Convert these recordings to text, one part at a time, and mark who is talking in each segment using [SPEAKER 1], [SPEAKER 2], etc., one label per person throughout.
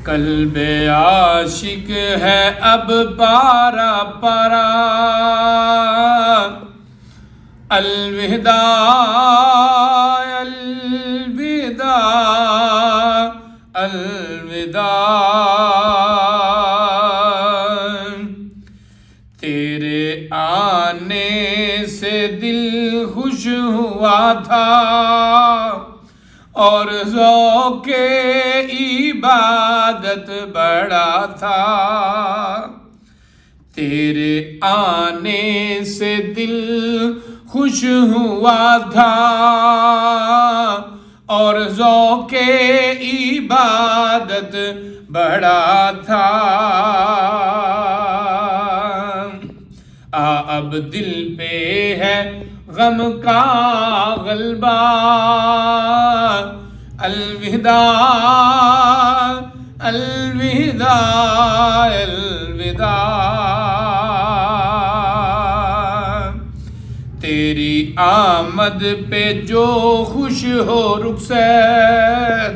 [SPEAKER 1] قلب عاشق ہے اب پارا پارا، الوداع الوداع الوداع، تیرے آنے سے دل خوش ہوا تھا اور ذوق عبادت بڑا تھا، تیرے آنے سے دل خوش ہوا تھا اور ذوق عبادت بڑا تھا، اب دل پہ ہے غم کا غلبہ، الوداع الوداع الوداع، تیری آمد پہ جو خوش ہو رخصت،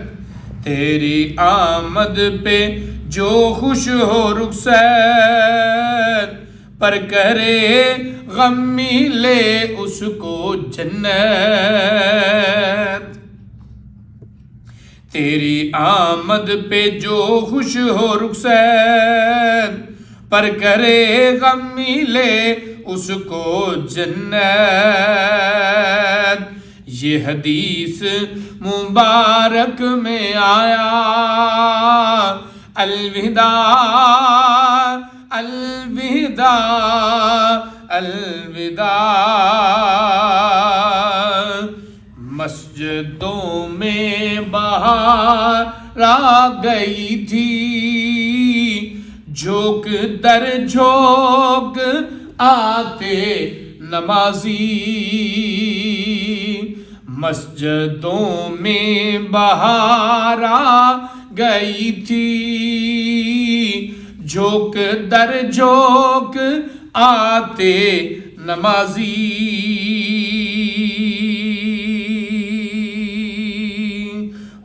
[SPEAKER 1] تیری آمد پہ جو خوش ہو رخصت، پر کرے غم ملے اس کو جنت، تیری آمد پہ جو خوش ہو رخصت، پر کرے غم ملے اس کو جنت، یہ حدیث مبارک میں آیا، الوداع الوداع الوداع، مسجدوں میں بہار آ گئی تھی، جھوک در جھوک آتے نمازی، مسجدوں میں بہار آ گئی تھی، جھوک در جھوک آتے نمازی،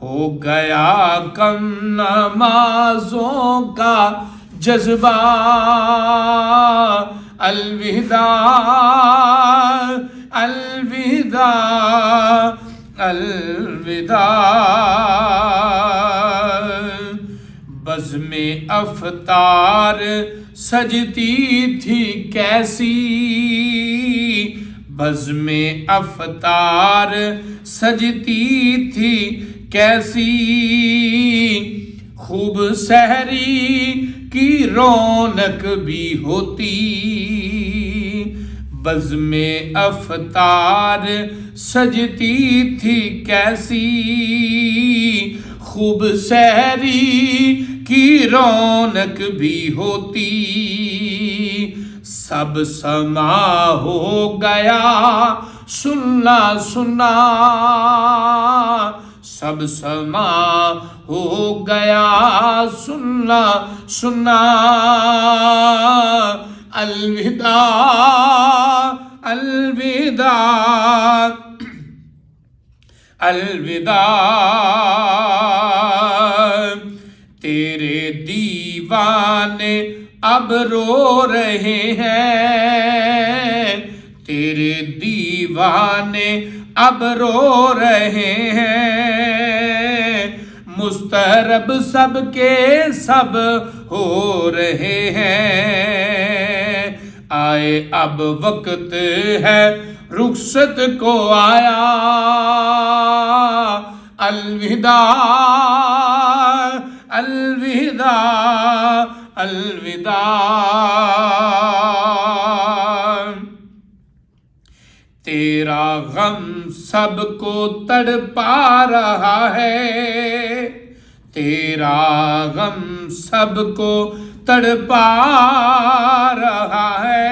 [SPEAKER 1] ہو گیا کم نمازوں کا جذبہ، الوداع الوداع الوداع، بزم افطار سجتی تھی کیسی، بزم افطار سجتی تھی کیسی، خوب سحری کی رونق بھی ہوتی، بزم افطار سجتی تھی کیسی، خوب سحری کی رونق بھی ہوتی، سب سما ہو گیا سننا سننا، سب سما ہو گیا سننا سننا، الوداع الوداع الوداع، تیرے دیوانے اب رو رہے ہیں، تیرے دیوانے اب رو رہے ہیں، مسترب سب کے سب ہو رہے ہیں، آئے اب وقت ہے رخصت کو آیا، الوداع الوداع الوداع، تیرا غم سب کو تڑپا رہا ہے، تیرا غم سب کو تڑپا رہا ہے،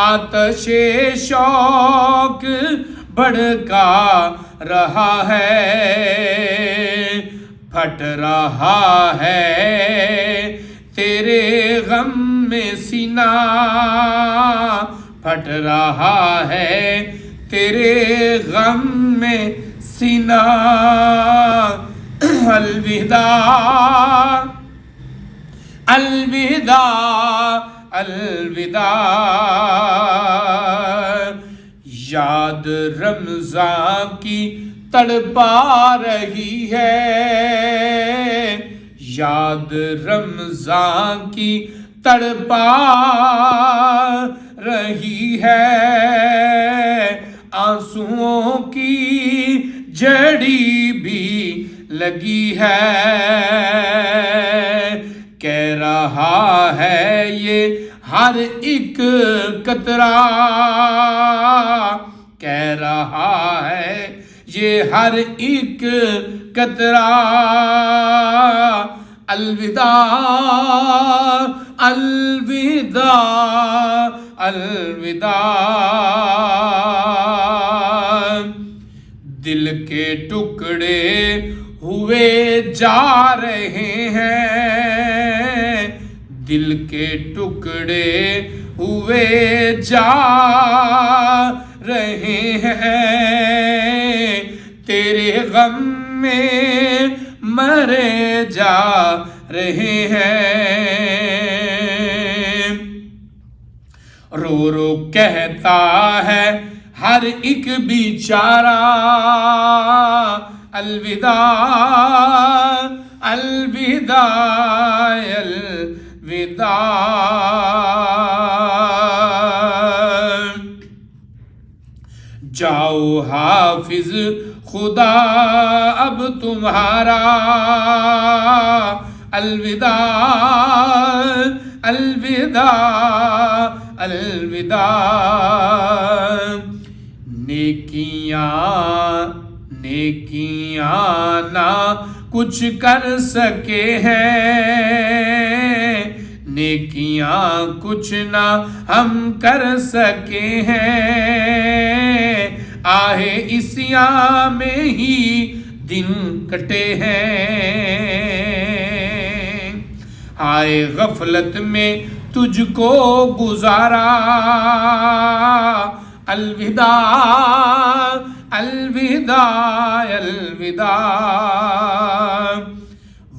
[SPEAKER 1] آتش شوق بھڑکا رہا ہے، پھٹ رہا ہے تیرے غم میں سینہ، پھٹ رہا ہے تیرے غم میں سینہ، الوداع الوداع الوداع، یاد رمضان کی تڑپا رہی ہے، یاد رمضان کی تڑپا رہی ہے، آنسوؤں کی جڑی بھی لگی ہے، کہہ رہا ہے یہ ہر ایک قطرہ، کہہ رہا ہے یہ ہر ایک قطرہ، الوداع الوداع الوداع، دل کے ٹکڑے ہوئے جا رہے ہیں، دل کے ٹکڑے ہوئے جا رہے ہیں، تیرے غم میں مرے جا رہے ہیں، رو رو کہتا ہے ہر ایک بیچارہ، الوداع الوداع الوداع، جاؤ حافظ خدا اب تمہارا، الوداع الوداع الوداع، نیکیاں نہ کچھ کر سکے ہیں، نیکیاں کچھ نہ ہم کر سکے ہیں، آہے عصیاں میں ہی دن کٹے ہیں، آئے غفلت میں تجھ کو گزارا، الوداع الوداع الوداع،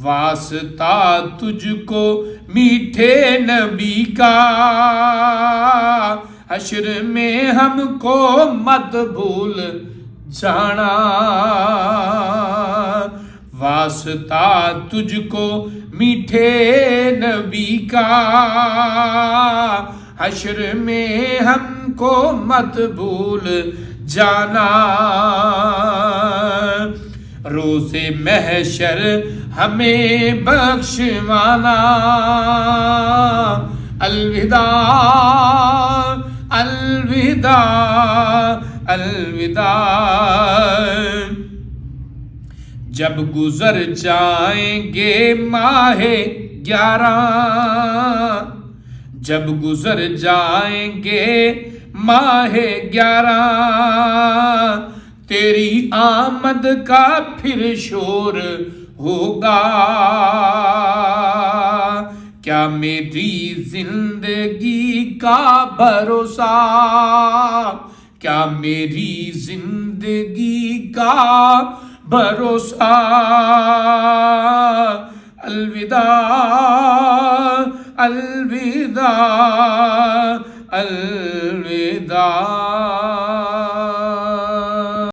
[SPEAKER 1] واسطہ تجھ کو میٹھے نبی کا، حشر میں ہم کو مت بھول جانا، واسطہ تجھ کو میٹھے نبی کا، حشر میں ہم کو مت بھول جانا، روز محشر ہمیں بخشوانا، الوداع الوداع الوداع، جب گزر جائیں گے ماہ 11، جب گزر جائیں گے ماہ 11، تیری آمد کا پھر شور ہوگا، کیا میری زندگی کا بھروسہ، کیا میری زندگی کا بھروسہ، الوداع الوداع الوداع۔